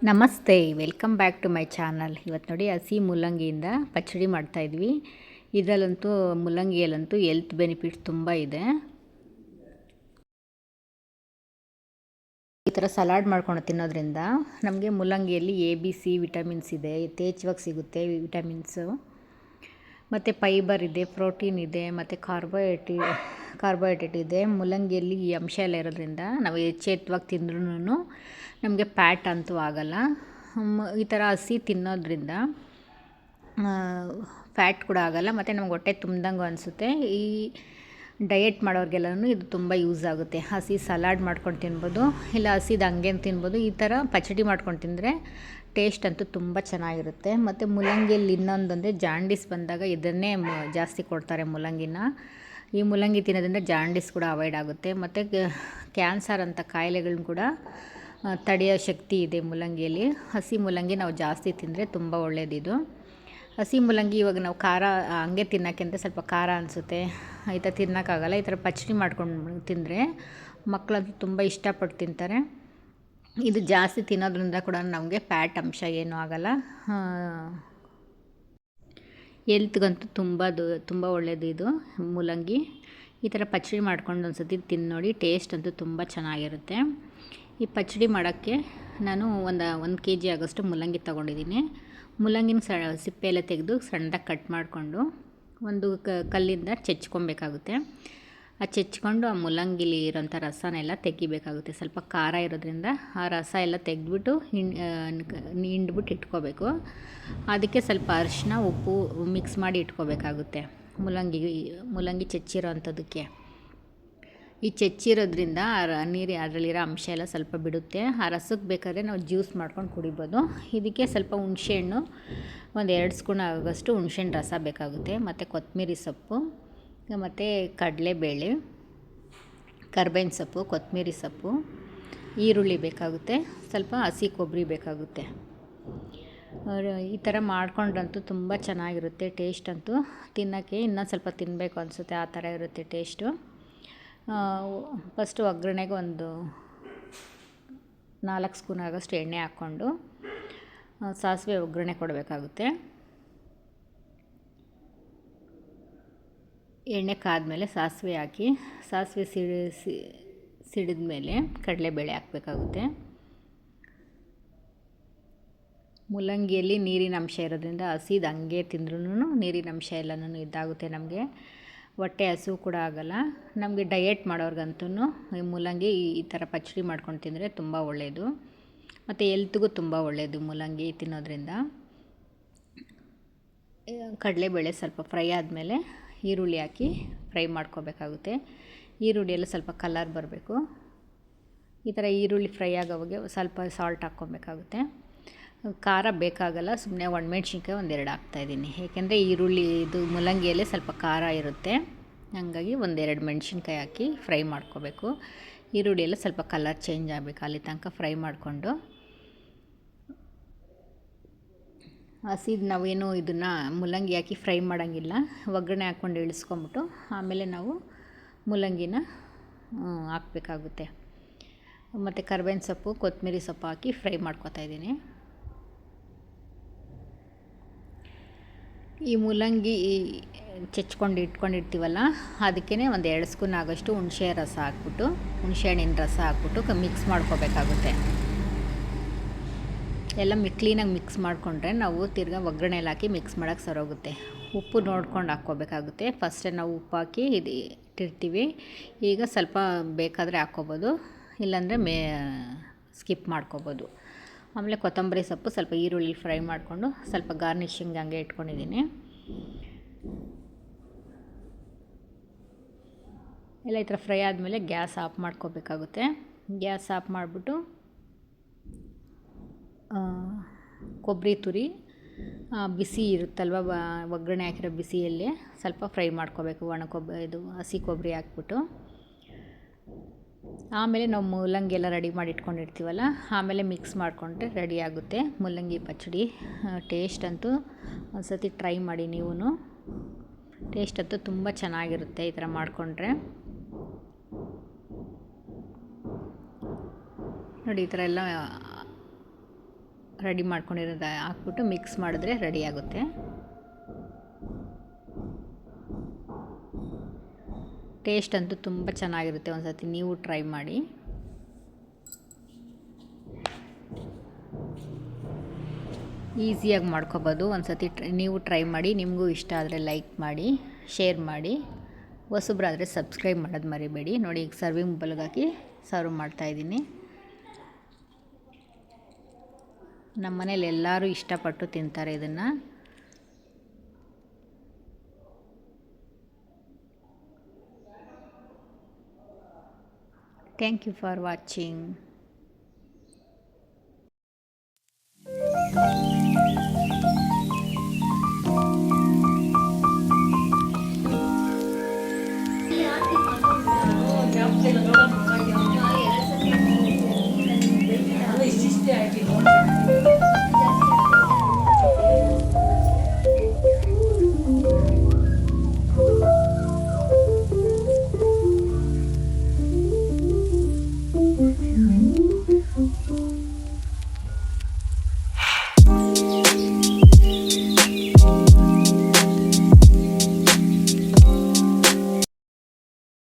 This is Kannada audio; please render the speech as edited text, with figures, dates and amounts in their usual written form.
ನಮಸ್ತೆ, welcome back to my channel. ಇವತ್ತು ನೋಡಿ ಹಸಿ ಮೂಲಂಗಿಯಿಂದ ಪಚ್ಚಡಿ ಮಾಡ್ತಾಯಿದ್ವಿ. ಇದರಲ್ಲಂತೂ ಮೂಲಂಗಿಯಲ್ಲಂತೂ ಹೆಲ್ತ್ ಬೆನಿಫಿಟ್ಸ್ ತುಂಬ ಇದೆ. ಈ ಥರ ಸಲಾಡ್ ಮಾಡ್ಕೊಂಡು ತಿನ್ನೋದ್ರಿಂದ ನಮಗೆ ಮೂಲಂಗಿಯಲ್ಲಿ ABC ವಿಟಮಿನ್ಸ್ ಇದೆ, ಯಥೇಚ್ಛವಾಗಿ ಸಿಗುತ್ತೆ ವಿಟಮಿನ್ಸು. ಮತ್ತು ಫೈಬರ್ ಇದೆ, ಪ್ರೋಟೀನ್ ಇದೆ, ಮತ್ತು ಕಾರ್ಬೋಹೈಡ್ರೇಟ್ ಇದೆ. ಮೂಲಂಗಿಯಲ್ಲಿ ಈ ಅಂಶ ಎಲ್ಲ ಇರೋದ್ರಿಂದ ನಾವು ಎಚ್ಚೆತ್ತವಾಗಿ ತಿಂದ್ರೂ ನಮಗೆ ಫ್ಯಾಟ್ ಅಂತೂ ಆಗೋಲ್ಲ. ಈ ಥರ ಹಸಿ ತಿನ್ನೋದ್ರಿಂದ ಫ್ಯಾಟ್ ಕೂಡ ಆಗೋಲ್ಲ, ಮತ್ತು ನಮ್ಗೆ ಹೊಟ್ಟೆ ತುಂಬ್ದಂಗೂ ಅನಿಸುತ್ತೆ. ಈ ಡಯೆಟ್ ಮಾಡೋರಿಗೆಲ್ಲನೂ ಇದು ತುಂಬ ಯೂಸ್ ಆಗುತ್ತೆ. ಹಸಿ ಸಲಾಡ್ ಮಾಡ್ಕೊಂಡು ತಿನ್ಬೋದು, ಇಲ್ಲ ಹಸಿದು ಹಂಗೆ ತಿನ್ಬೋದು. ಈ ಥರ ಪಚ್ಚಡಿ ಮಾಡ್ಕೊಂಡು ತಿಂದರೆ ಟೇಸ್ಟ್ ಅಂತೂ ತುಂಬ ಚೆನ್ನಾಗಿರುತ್ತೆ. ಮತ್ತು ಮೂಲಂಗಿಯಲ್ಲಿ ಇನ್ನೊಂದಂದರೆ ಜಾಂಡೀಸ್ ಬಂದಾಗ ಇದನ್ನೇ ಜಾಸ್ತಿ ಕೊಡ್ತಾರೆ ಮೂಲಂಗಿನ. ಈ ಮೂಲಂಗಿ ತಿನ್ನೋದ್ರಿಂದ ಜಾಂಡೀಸ್ ಕೂಡ ಅವಾಯ್ಡ್ ಆಗುತ್ತೆ. ಮತ್ತು ಕ್ಯಾನ್ಸರ್ ಅಂತ ಕಾಯಿಲೆಗಳನ್ನ ಕೂಡ ತಡೆಯೋ ಶಕ್ತಿ ಇದೆ ಮೂಲಂಗಿಯಲ್ಲಿ. ಹಸಿ ಮೂಲಂಗಿ ನಾವು ಜಾಸ್ತಿ ತಿಂದರೆ ತುಂಬ ಒಳ್ಳೆಯದಿದು. ಹಸಿ ಮೂಲಂಗಿ ಇವಾಗ ನಾವು ಖಾರ ಹಂಗೆ ತಿನ್ನೋಕ್ಕಿಂತ ಸ್ವಲ್ಪ ಖಾರ ಅನಿಸುತ್ತೆ, ಈ ಥರ ತಿನ್ನೋಕ್ಕಾಗಲ್ಲ. ಈ ಥರ ಪಚ್ಚಡಿ ಮಾಡ್ಕೊಂಡು ತಿಂದರೆ ಮಕ್ಕಳಂತೂ ತುಂಬ ಇಷ್ಟಪಟ್ಟು ತಿಂತಾರೆ. ಇದು ಜಾಸ್ತಿ ತಿನ್ನೋದ್ರಿಂದ ಕೂಡ ನಮಗೆ ಫ್ಯಾಟ್ ಅಂಶ ಏನೂ ಆಗೋಲ್ಲ. ಹೆಲ್ತ್ಗಂತೂ ತುಂಬ ಒಳ್ಳೆಯದು ಇದು ಮೂಲಂಗಿ. ಈ ಥರ ಪಚ್ಚಡಿ ಮಾಡ್ಕೊಂಡು ಒಂದು ಸತಿ ತಿಂದು ನೋಡಿ, ಟೇಸ್ಟ್ ಅಂತೂ ತುಂಬ ಚೆನ್ನಾಗಿರುತ್ತೆ. ಈ ಪಚ್ಚಡಿ ಮಾಡೋಕ್ಕೆ ನಾನು ಒಂದು kg ಆಗೋಷ್ಟು ಮೂಲಂಗಿ ತೊಗೊಂಡಿದ್ದೀನಿ. ಮೂಲಂಗಿನ ಸಿಪ್ಪೆ ಎಲ್ಲ ತೆಗೆದು ಸಣ್ಣದಾಗಿ ಕಟ್ ಮಾಡಿಕೊಂಡು ಒಂದು ಕಲ್ಲಿಂದ ಚೆಚ್ಕೊಬೇಕಾಗುತ್ತೆ. ಚೆಚ್ಕೊಂಡು ಆ ಮೂಲಂಗಿಲಿ ಇರೋಂಥ ರಸನೆಲ್ಲ ತೆಗಿಬೇಕಾಗುತ್ತೆ. ಸ್ವಲ್ಪ ಖಾರ ಇರೋದ್ರಿಂದ ಆ ರಸ ಎಲ್ಲ ತೆಗೆದ್ಬಿಟ್ಟು ಹಿಂಡ್ಬಿಟ್ಟು ಇಟ್ಕೋಬೇಕು. ಅದಕ್ಕೆ ಸ್ವಲ್ಪ ಅರಿಶಿನ, ಉಪ್ಪು ಮಿಕ್ಸ್ ಮಾಡಿ ಇಟ್ಕೋಬೇಕಾಗುತ್ತೆ. ಮೂಲಂಗಿ ಚೆಚ್ಚಿರೋ ಅಂಥದ್ದಕ್ಕೆ. ಈ ಚೆಚ್ಚಿರೋದ್ರಿಂದ ಅದರಲ್ಲಿರೋ ಅಂಶ ಎಲ್ಲ ಸ್ವಲ್ಪ ಬಿಡುತ್ತೆ. ಆ ರಸಕ್ಕೆ ಬೇಕಾದ್ರೆ ನಾವು ಜ್ಯೂಸ್ ಮಾಡ್ಕೊಂಡು ಕುಡಿಬೋದು. ಇದಕ್ಕೆ ಸ್ವಲ್ಪ ಹುಣಸೆಹಣ್ಣು, ಒಂದು 2 ಸ್ಪೂನ್ ಆಗೋಷ್ಟು ಹುಣಸೆಹಣ್ಣು ರಸ ಬೇಕಾಗುತ್ತೆ. ಮತ್ತು ಕೊತ್ತಂಬರಿ ಸೊಪ್ಪು, ಮತ್ತು ಕಡಲೆಬೇಳೆ, ಕರ್ಬೇವಿನ ಸೊಪ್ಪು, ಕೊತ್ತಂಬರಿ ಸೊಪ್ಪು, ಈರುಳ್ಳಿ ಬೇಕಾಗುತ್ತೆ, ಸ್ವಲ್ಪ ಹಸಿ ಕೊಬ್ಬರಿ ಬೇಕಾಗುತ್ತೆ. ಈ ಥರ ಮಾಡ್ಕೊಂಡ್ರಂತೂ ತುಂಬ ಚೆನ್ನಾಗಿರುತ್ತೆ. ಟೇಸ್ಟ್ ಅಂತೂ ತಿನ್ನೋಕ್ಕೆ ಇನ್ನೊಂದು ಸ್ವಲ್ಪ ತಿನ್ನಬೇಕು ಅನಿಸುತ್ತೆ, ಆ ಥರ ಇರುತ್ತೆ ಟೇಸ್ಟು. ಫಸ್ಟು ಒಗ್ಗರಣೆಗೆ ಒಂದು 4 ಸ್ಪೂನ್ ಆಗೋಷ್ಟು ಎಣ್ಣೆ ಹಾಕ್ಕೊಂಡು ಸಾಸಿವೆ ಒಗ್ಗರಣೆ ಕೊಡಬೇಕಾಗುತ್ತೆ. ಎಣ್ಣೆ ಕಾದ್ಮೇಲೆ ಸಾಸಿವೆ ಹಾಕಿ, ಸಾಸಿವೆ ಸಿಡಿದ ಮೇಲೆ ಕಡಲೆಬೇಳೆ ಹಾಕಬೇಕಾಗುತ್ತೆ. ಮೂಲಂಗಿಯಲ್ಲಿ ನೀರಿನ ಅಂಶ ಇರೋದ್ರಿಂದ ಹಸಿದು ಹಂಗೆ ತಿಂದ್ರೂ ನೀರಿನ ಅಂಶ ಎಲ್ಲನೂ ಇದಾಗುತ್ತೆ. ನಮಗೆ ಹೊಟ್ಟೆ ಹಸಿವು ಕೂಡ ಆಗೋಲ್ಲ. ನಮಗೆ ಡಯೆಟ್ ಮಾಡೋರ್ಗಂತೂ ಈ ಮೂಲಂಗಿ ಈ ಥರ ಪಚ್ಚಡಿ ಮಾಡ್ಕೊಂಡು ತಿಂದರೆ ತುಂಬ ಒಳ್ಳೆಯದು. ಮತ್ತು ಹೆಲ್ತ್ಗೂ ತುಂಬ ಒಳ್ಳೆಯದು ಮೂಲಂಗಿ ತಿನ್ನೋದ್ರಿಂದ. ಕಡಲೆಬೇಳೆ ಸ್ವಲ್ಪ ಫ್ರೈ ಆದಮೇಲೆ ಈರುಳ್ಳಿ ಹಾಕಿ ಫ್ರೈ ಮಾಡ್ಕೋಬೇಕಾಗುತ್ತೆ. ಈರುಳ್ಳಿಯೆಲ್ಲ ಸ್ವಲ್ಪ ಕಲರ್ ಬರಬೇಕು. ಈ ಥರ ಈರುಳ್ಳಿ ಫ್ರೈ ಆಗೋವಾಗೆ ಸ್ವಲ್ಪ ಸಾಲ್ಟ್ ಹಾಕ್ಕೊಬೇಕಾಗುತ್ತೆ. ಖಾರ ಬೇಕಾಗಲ್ಲ, ಸುಮ್ಮನೆ ಒಣಮೆಣ್ಸಿನ್ಕಾಯಿ 2 ಹಾಕ್ತಾಯಿದ್ದೀನಿ. ಏಕೆಂದರೆ ಇದು ಮೂಲಂಗಿಯಲ್ಲೇ ಸ್ವಲ್ಪ ಖಾರ ಇರುತ್ತೆ, ಹಾಗಾಗಿ 2 ಮೆಣಸಿನ್ಕಾಯಿ ಹಾಕಿ ಫ್ರೈ ಮಾಡ್ಕೋಬೇಕು. ಈರುಳ್ಳಿ ಎಲ್ಲ ಸ್ವಲ್ಪ ಕಲರ್ ಚೇಂಜ್ ಆಗಬೇಕು, ಅಲ್ಲಿ ತನಕ ಫ್ರೈ ಮಾಡಿಕೊಂಡು ಹಸಿದು ನಾವೇನು ಇದನ್ನು ಮೂಲಂಗಿ ಹಾಕಿ ಫ್ರೈ ಮಾಡೋಂಗಿಲ್ಲ. ಒಗ್ಗರಣೆ ಹಾಕ್ಕೊಂಡು ಇಳಿಸ್ಕೊಂಬಿಟ್ಟು ಆಮೇಲೆ ನಾವು ಮೂಲಂಗಿನ ಹಾಕಬೇಕಾಗುತ್ತೆ. ಮತ್ತು ಕರ್ಬೇವಿನ ಸೊಪ್ಪು, ಕೊತ್ತಂಬರಿ ಸೊಪ್ಪು ಹಾಕಿ ಫ್ರೈ ಮಾಡ್ಕೊತಾಯಿದ್ದೀನಿ. ಈ ಮೂಲಂಗಿ ಚೆಚ್ಕೊಂಡು ಇಟ್ಕೊಂಡಿರ್ತೀವಲ್ಲ, ಅದಕ್ಕೇ ಒಂದು 2 ಸ್ಪೂನ್ ಆಗೋಷ್ಟು ಹುಣಸೆಹಣ್ಣಿನ ರಸ ಹಾಕ್ಬಿಟ್ಟು ಮಿಕ್ಸ್ ಮಾಡ್ಕೋಬೇಕಾಗುತ್ತೆ. ಎಲ್ಲ ಕ್ಲೀನಾಗಿ ಮಿಕ್ಸ್ ಮಾಡಿಕೊಂಡ್ರೆ ನಾವು ತಿರ್ಗಾ ಒಗ್ಗರಣೆಯಲ್ಲಿ ಹಾಕಿ ಮಿಕ್ಸ್ ಮಾಡೋಕ್ಕೆ ಸರೋಗುತ್ತೆ. ಉಪ್ಪು ನೋಡ್ಕೊಂಡು ಹಾಕ್ಕೋಬೇಕಾಗುತ್ತೆ. ಫಸ್ಟೇ ನಾವು ಉಪ್ಪು ಹಾಕಿ ಇಟ್ಟಿರ್ತೀವಿ. ಈಗ ಸ್ವಲ್ಪ ಬೇಕಾದರೆ ಹಾಕ್ಕೋಬೋದು, ಇಲ್ಲಾಂದರೆ ಸ್ಕಿಪ್ ಮಾಡ್ಕೋಬೋದು. ಆಮೇಲೆ ಕೊತ್ತಂಬರಿ ಸೊಪ್ಪು, ಸ್ವಲ್ಪ ಈರುಳ್ಳಿ ಫ್ರೈ ಮಾಡಿಕೊಂಡು ಸ್ವಲ್ಪ ಗಾರ್ನಿಷಿಂಗ್ ಹಂಗೆ ಇಟ್ಕೊಂಡಿದ್ದೀನಿ. ಎಲ್ಲ ಈ ಥರ ಫ್ರೈ ಆದಮೇಲೆ ಗ್ಯಾಸ್ ಆಫ್ ಮಾಡ್ಕೋಬೇಕಾಗುತ್ತೆ. ಗ್ಯಾಸ್ ಆಫ್ ಮಾಡಿಬಿಟ್ಟು ಕೊಬ್ಬರಿ ತುರಿ ಬಿಸಿ ಇರುತ್ತಲ್ವ, ಒಗ್ಗರಣೆ ಹಾಕಿರೋ ಬಿಸಿಯಲ್ಲೇ ಸ್ವಲ್ಪ ಫ್ರೈ ಮಾಡ್ಕೋಬೇಕು. ಹಸಿ ಕೊಬ್ಬರಿ ಹಾಕ್ಬಿಟ್ಟು ಆಮೇಲೆ ನಾವು ಮೂಲಂಗಿ ಎಲ್ಲ ರೆಡಿ ಮಾಡಿ ಇಟ್ಕೊಂಡಿರ್ತೀವಲ್ಲ, ಆಮೇಲೆ ಮಿಕ್ಸ್ ಮಾಡಿಕೊಂಡ್ರೆ ರೆಡಿ ಆಗುತ್ತೆ ಮೂಲಂಗಿ ಪಚ್ಚಡಿ. ಟೇಸ್ಟ್ ಅಂತೂ ಒಂದು ಸತಿ ಟ್ರೈ ಮಾಡಿ ನೀವು. ಟೇಸ್ಟ್ ಅಂತೂ ತುಂಬ ಚೆನ್ನಾಗಿರುತ್ತೆ ಈ ಥರ ಮಾಡಿಕೊಂಡ್ರೆ. ನೋಡಿ ಈ ಥರ ಎಲ್ಲ ರೆಡಿ ಮಾಡ್ಕೊಂಡಿರೋದು ಹಾಕ್ಬಿಟ್ಟು ಮಿಕ್ಸ್ ಮಾಡಿದ್ರೆ ರೆಡಿ ಆಗುತ್ತೆ. ಟೇಸ್ಟ್ ಅಂತೂ ತುಂಬ ಚೆನ್ನಾಗಿರುತ್ತೆ. ಒಂದು ಸರ್ತಿ ನೀವು ಟ್ರೈ ಮಾಡಿ. ಈಸಿಯಾಗಿ ಮಾಡ್ಕೊಬೋದು. ಒಂದು ಸರ್ತಿ ನೀವು ಟ್ರೈ ಮಾಡಿ. ನಿಮಗೂ ಇಷ್ಟ ಆದರೆ ಲೈಕ್ ಮಾಡಿ, ಶೇರ್ ಮಾಡಿ. ಹೊಸಬ್ರಾದರೆ ಸಬ್ಸ್ಕ್ರೈಬ್ ಮಾಡೋದು ಮರಿಬೇಡಿ. ನೋಡಿ, ಈಗ ಸರ್ವಿಂಗ್ ಬೌಲ್ಗೆ ಹಾಕಿ ಸರ್ವ್ ಮಾಡ್ತಾಯಿದ್ದೀನಿ. ನಮ್ಮ ಮನೇಲಿ ಎಲ್ಲರೂ ಇಷ್ಟಪಟ್ಟು ತಿಂತಾರೆ ಇದನ್ನು. Thank you for watching.